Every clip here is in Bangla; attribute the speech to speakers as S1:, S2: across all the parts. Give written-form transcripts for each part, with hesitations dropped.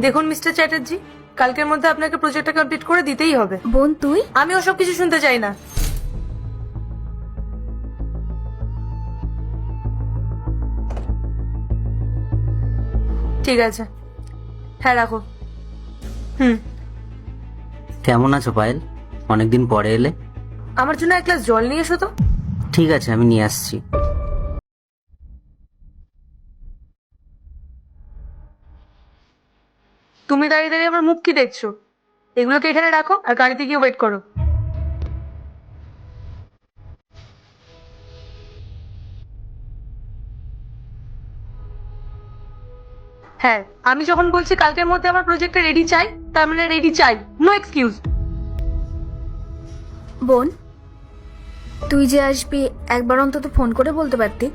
S1: দেখুন মিস্টার চ্যাটার্জি, কালকের মধ্যে আপনাকে প্রজেক্টটা কমপ্লিট করে দিতেই হবে।
S2: বোন তুই?
S1: আমি ওসব কিছু শুনতে চাই না। ঠিক আছে, হ্যাঁ রাখো।
S3: কেমন আছো পায়েল? অনেকদিন পরে এলে।
S1: আমার জন্য এক গ্লাস জল নিয়ে এসো তো।
S3: ঠিক আছে, আমি নিয়ে আসছি।
S1: তুমি দাঁড়িয়ে দাঁড়িয়ে আমার মুখ কি দেখছো? এগুলোকে এখানে রাখো আর গাড়িতে গিয়ে ওয়েট করো। হ্যাঁ, আমি যখন বলছি কালকের মধ্যে আমার প্রজেক্টটা রেডি চাই, তার মানে রেডি চাই, নো এক্সকিউজ।
S2: বোন তুই যে আসবি একবার অন্তত ফোন করে বলতে পারতি।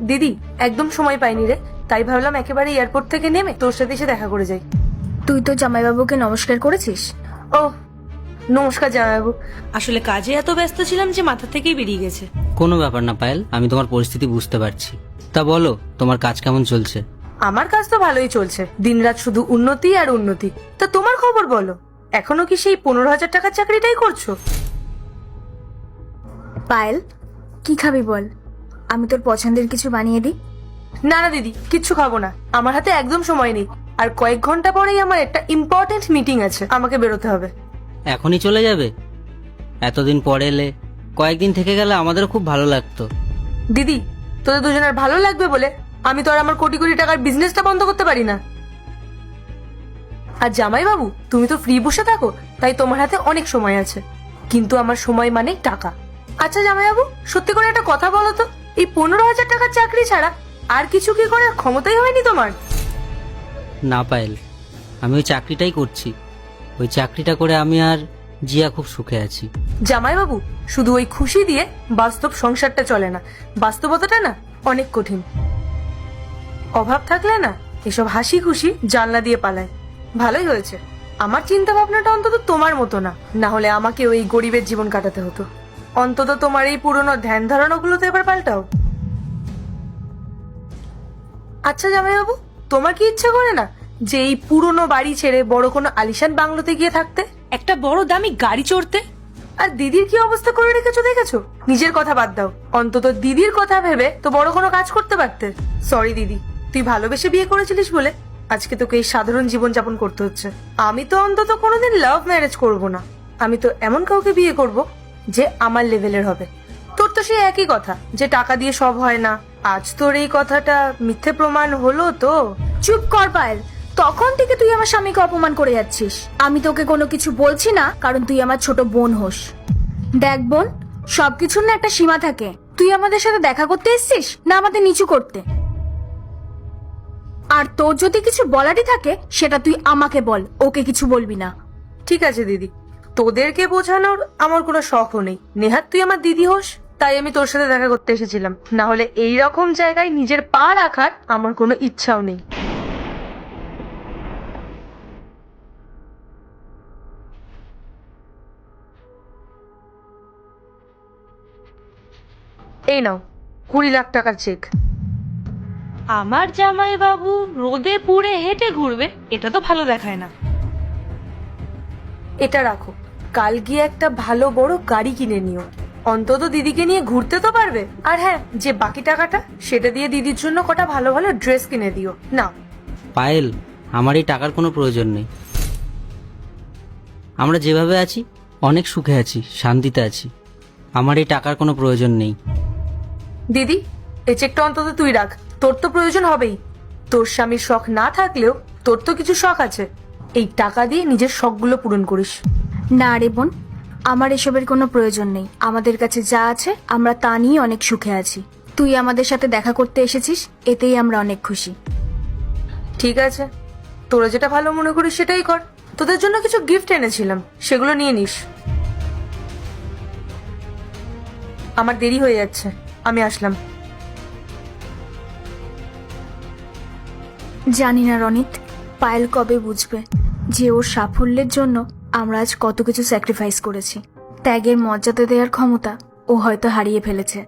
S1: দিদি, একদম সময় পাইনি রে, তাই ভাবলাম একেবারে এয়ারপোর্ট থেকে নেমে তোর সাথে এসে দেখা করে যাই।
S2: তুই তো জামাইবাবুকে নমস্কার করেছিস?
S1: ও নমস্কার জামাইবাবু, আসলে কাজে এত ব্যস্ত ছিলাম যে মাথা থেকেই বেরিয়ে গেছে।
S3: কোনো ব্যাপার না পায়েল, আমি তোমার পরিস্থিতি বুঝতে পারছি। তা বলো, তোমার কাজ কেমন চলছে?
S1: আমার কাজ তো ভালোই চলছে, দিনরাত শুধু উন্নতি আর উন্নতি। তা তোমার খবর বলো, এখনো কি সেই 15,000 টাকার চাকরিটাই করছো?
S2: পায়েল কি খাবি বল, আমি তোর পছন্দের কিছু বানিয়ে দিই।
S1: না না দিদি, কিচ্ছু খাবো না, আমার হাতে একদম সময় নেই। আর কয়েক ঘন্টা পরেই আমার একটা ইম্পর্টেন্ট মিটিং আছে, আমাকে বেরোতে হবে।
S3: এখনই চলে যাবে? এতদিন পরে এলে, কয়েকদিন থেকে গেলে আমাদেরও খুব ভালো লাগতো।
S1: দিদি, তোদের দুজনের ভালো লাগবে বলে আমি তো আর আমার কোটি কোটি টাকার বিজনেসটা বন্ধ করতে পারি না। আর জামাই বাবু, তুমি তো ফ্রি বসে থাকো, তাই তোমার হাতে অনেক সময় আছে, কিন্তু আমার সময় মানে টাকা। আচ্ছা জামাই বাবু, সত্যি করে একটা কথা বলো তো, এই 15,000 টাকার চাকরি ছাড়া আর কিছু কি করার ক্ষমতাই হয়নি তোমার?
S3: না পায়েল, আমি ওই চাকরিটাই করছি। ওই চাকরিটা করে আমি আর জিয়া খুব সুখে আছি।
S1: জামাই বাবু, শুধু ওই খুশি দিয়ে বাস্তব সংসারটা চলে না, বাস্তবতাটা না অনেক কঠিন। অভাব থাকলে না এসব হাসি খুশি জানলা দিয়ে পালায়। ভালোই হয়েছে আমার চিন্তা ভাবনাটা অন্তত তোমার মতো না, না হলে আমাকে ওই গরিবের জীবন কাটাতে হতো। অন্তত তোমার এই পুরনো ধ্যান ধারণাগুলো তো এবার পাল্টাও। আচ্ছা জামাইবাবু, তোমার কি ইচ্ছে করে না যে এই পুরনো বাড়ি ছেড়ে বড় কোনো আলিশান বাংলোতে গিয়ে থাকতে, একটা বড় দামি গাড়ি চড়তে? আর দিদির কি অবস্থা করে রেখেছো দেখেছো? নিজের কথা বাদ দাও, অন্তত দিদির কথা ভেবে তো বড় কোনো কাজ করতে পারতে। সরি দিদি, তুই ভালোবেসে বিয়ে করেছিলিস বলে আজকে তোকে এই সাধারণ জীবন যাপন করতে হচ্ছে। আমি তো অন্তত কোনোদিন লাভ ম্যারেজ করব না, আমি তো এমন কাউকে বিয়ে করব যে আমার লেভেলের হবে। তোর তো সেই একই কথা যে টাকা দিয়ে সব হয় না, আজ তোর এই কথাটা মিথ্যে প্রমাণ হলো তো।
S2: চুপ কর পায়েল, তখন থেকে তুই আমার স্বামীকে অপমান করে যাচ্ছিস। আমি তোকে কোনো কিছু বলছি না, কারণ তুই আমার ছোট বোন হোস। দেখ বোন, সবকিছুর না একটা সীমা থাকে। তুই আমাদের সাথে দেখা করতে এসেছিস না আমাদের নিচু করতে? আর তোর যদি কিছু বলারই থাকে সেটা তুই আমাকে বল, ওকে কিছু বলবি না।
S1: ঠিক আছে দিদি, তোদেরকে বোঝানোর আমার কোনো শখও নেই। নেহাত তুই আমার দিদি হোস, তাই আমি তোর সাথে দেখা করতে এসেছিলাম, না হলে এই রকম জায়গায় নিজের পা রাখার আমার কোনো ইচ্ছাও নেই। এই নাও 20 লাখ টাকার চেক। আমার জামাই বাবু রোদে পুড়ে হেঁটে ঘুরবে, এটা তো ভালো দেখায় না। এটা রাখো, কাল গিয়ে একটা ভালো বড় গাড়ি কিনে নিও, অন্তত দিদিকে নিয়ে ঘুরতে তো পারবে। আর হ্যাঁ, যে বাকি টাকাটা সেটা দিয়ে দিদির জন্য কটা ভালো ভালো ড্রেস কিনে দিও না।
S3: পায়েল, আমার এই টাকার কোনো প্রয়োজন নেই। আমরা যেভাবে আছি অনেক সুখে আছি, শান্তিতে আছি। আমার এই টাকার কোনো প্রয়োজন নেই।
S1: দিদি, এই চেকটা অন্তত তুই রাখ, তোর তো প্রয়োজন হবেই। তোর স্বামীর শখ না থাকলেও তোর তো কিছু শখ আছে, এই টাকা দিয়ে নিজের শখগুলো পূরণ করিস।
S2: না রে বোন, আমার এসবের কোনো প্রয়োজন নেই। আমাদের কাছে যা আছে আমরা তা নিয়ে অনেক সুখে আছি। তুই আমাদের সাথে দেখা করতে এসেছিস, এতেই আমরা অনেক খুশি।
S1: ঠিক আছে, তোরা যেটা ভালো মনে করিস সেটাই কর। তোদের জন্য কিছু গিফট এনেছিলাম, সেগুলো নিয়ে নিস। আমার দেরি হয়ে যাচ্ছে, আমি আসলাম।
S2: জানি না রনিত, পায়েল কবে বুঝবে যে ওর সাফল্যের জন্য আমরা আজ কত কিছু স্যাক্রিফাইস করেছি। ত্যাগের মর্যাদা দেওয়ার ক্ষমতা ও হয়তো হারিয়ে ফেলেছে।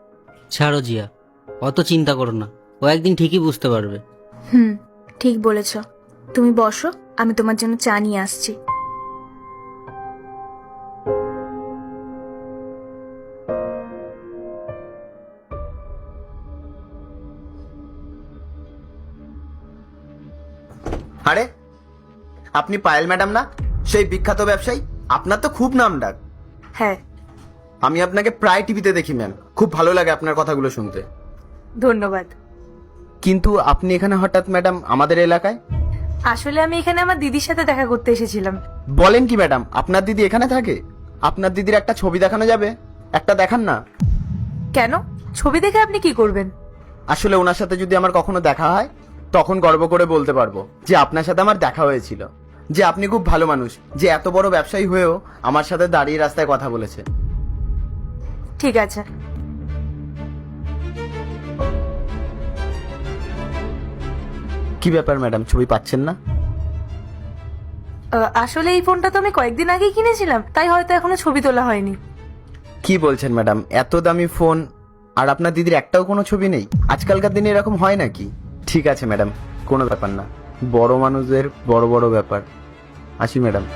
S3: ছাড়ো জিয়া, অত চিন্তা করো না, ও একদিন ঠিকই বুঝতে পারবে।
S2: হুম, ঠিক বলেছ। তুমি বসো, আমি তোমার জন্য চা নিয়ে আসছি।
S4: আরে, আপনি পায়েল ম্যাডাম না, সেই বিখ্যাত ব্যবসায়ী? আপনার তো খুব নাম ডাক।
S1: হ্যাঁ।
S4: আমি আপনাকে প্রায় টিভিতে দেখি ম্যাম, খুব ভালো লাগে আপনার কথাগুলো শুনতে।
S1: ধন্যবাদ।
S4: কিন্তু আপনি এখানে হঠাৎ ম্যাডাম আমাদের এলাকায়?
S1: আসলে আমি এখানে আমার দিদির সাথে দেখা করতে এসেছিলাম।
S4: বলেন কি ম্যাডাম, আপনার দিদি এখানে থাকে? আপনার দিদির একটা ছবি দেখানো যাবে? একটা দেখান না।
S1: কেন? ছবি দেখে আপনি কি করবেন?
S4: আসলে ওনার সাথে যদি আমার কখনো দেখা হয়, তখন গর্ব করে বলতে পারবো যে আপনার সাথে আমার দেখা হয়েছিল, যে আপনি খুব ভালো মানুষ, যে এত বড় ব্যবসায়ী হয়েও আমার সাথে দাঁড়িয়ে রাস্তায় কথা বলেছে।
S1: ঠিক আছে।
S4: কি ব্যাপার ম্যাডাম, ছবি পাচ্ছেন না?
S1: আসলে এই ফোনটা তো আমি কয়েকদিন আগেই কিনেছিলাম, তাই হয়তো এখনো ছবি তোলা হয়নি।
S4: কি বলছেন ম্যাডাম, এত দামি ফোন আর আপনার দিদির একটাও কোনো ছবি নেই? আজকালকার দিনে এরকম হয় নাকি? ঠিক আছে ম্যাডাম, কোনো ব্যাপার না, বড় মানুষদের বড় বড় ব্যাপার। আসি ম্যাডাম।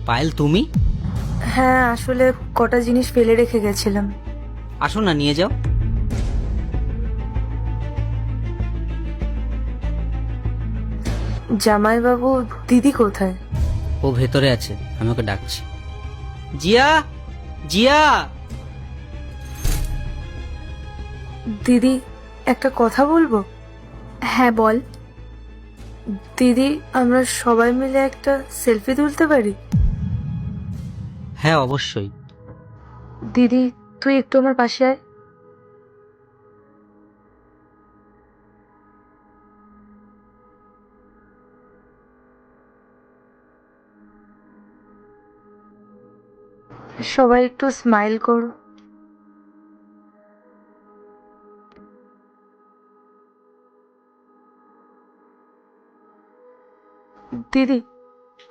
S3: পায়েল, তুমি?
S1: হ্যাঁ, আসলে কটা জিনিস ফেলে রেখে গেছিলাম।
S3: আসো না, নিয়ে যাও।
S1: জামাইবাবু, দিদি কোথায়?
S3: ও ভেতরে আছে, আমি ওকে ডাকছি। জিয়া, জিয়া।
S1: দিদি, একটা কথা বলবো?
S2: হ্যাঁ, বল।
S1: দিদি, আমরা সবাই মিলে একটা সেলফি তুলতে পারি?
S3: হ্যাঁ, অবশ্যই।
S1: দিদি, তুই একটু আমার পাশে আয়। সবাই একটু স্মাইল করো। দিদি,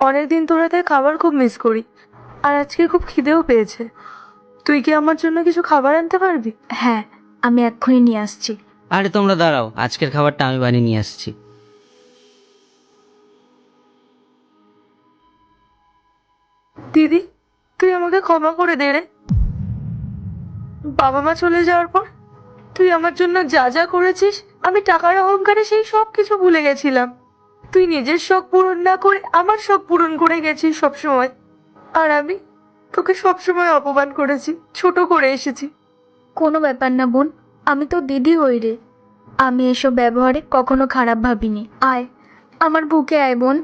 S1: অনেকদিন তোর হাতের খাবার খুব মিস করি, আর আজকে খুব খিদেও পেয়েছে। তুই কি আমার জন্য কিছু খাবার আনতে পারবি?
S2: হ্যাঁ, আমি এক্ষুনি নিয়ে আসছি।
S3: আরে তোমরা দাঁড়াও, আজকের খাবারটা আমি বানিয়ে নিয়ে আসছি।
S1: দিদি, তুই আমাকে ক্ষমা করে দে রে। বাবা মা চলে যাওয়ার পর তুই আমার জন্য যা যা করেছিস, আমি টাকার অহংকারে সেই সব কিছু ভুলে গেছিলাম। তুই নিজের শখ পূরণ না করে আমার শখ পূরণ করে গেছিস সবসময়, আর আমি তোকে সবসময় অপমান করেছি, ছোট করে এসেছি।
S2: কোনো ব্যাপার না বোন, আমি তো দিদি হই রে। আমি এসব ব্যবহারে কখনো খারাপ ভাবিনি। আয়, আমার বুকে আয় বোন।